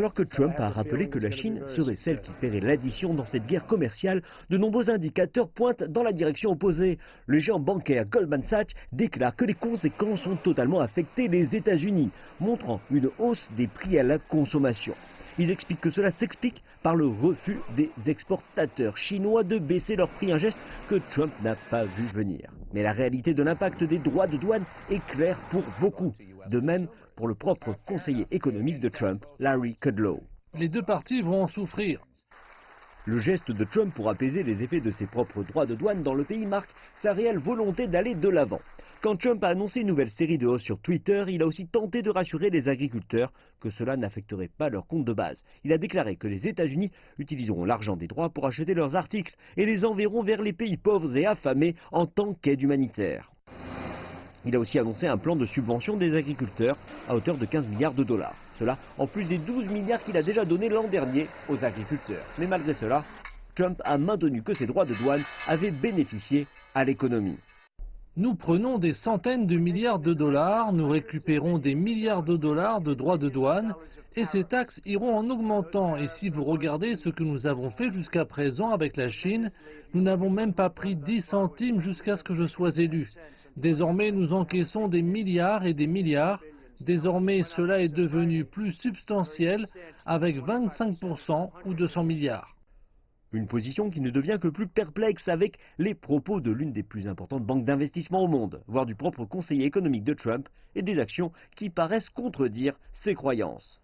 Alors que Trump a rappelé que la Chine serait celle qui paierait l'addition dans cette guerre commerciale, de nombreux indicateurs pointent dans la direction opposée. Le géant bancaire Goldman Sachs déclare que les conséquences ont totalement affecté les États-Unis, montrant une hausse des prix à la consommation. Ils expliquent que cela s'explique par le refus des exportateurs chinois de baisser leurs prix, un geste que Trump n'a pas vu venir. Mais la réalité de l'impact des droits de douane est claire pour beaucoup. De même pour le propre conseiller économique de Trump, Larry Kudlow. Les deux parties vont en souffrir. Le geste de Trump pour apaiser les effets de ses propres droits de douane dans le pays marque sa réelle volonté d'aller de l'avant. Quand Trump a annoncé une nouvelle série de hausses sur Twitter, il a aussi tenté de rassurer les agriculteurs que cela n'affecterait pas leur compte de base. Il a déclaré que les États-Unis utiliseront l'argent des droits pour acheter leurs articles et les enverront vers les pays pauvres et affamés en tant qu'aide humanitaire. Il a aussi annoncé un plan de subvention des agriculteurs à hauteur de 15 milliards de dollars. Cela en plus des 12 milliards qu'il a déjà donnés l'an dernier aux agriculteurs. Mais malgré cela, Trump a maintenu que ses droits de douane avaient bénéficié à l'économie. Nous prenons des centaines de milliards de dollars, nous récupérons des milliards de dollars de droits de douane et ces taxes iront en augmentant. Et si vous regardez ce que nous avons fait jusqu'à présent avec la Chine, nous n'avons même pas pris 10 centimes jusqu'à ce que je sois élu. Désormais, nous encaissons des milliards et des milliards. Désormais, cela est devenu plus substantiel avec 25% ou 200 milliards. Une position qui ne devient que plus perplexe avec les propos de l'une des plus importantes banques d'investissement au monde, voire du propre conseiller économique de Trump, et des actions qui paraissent contredire ses croyances.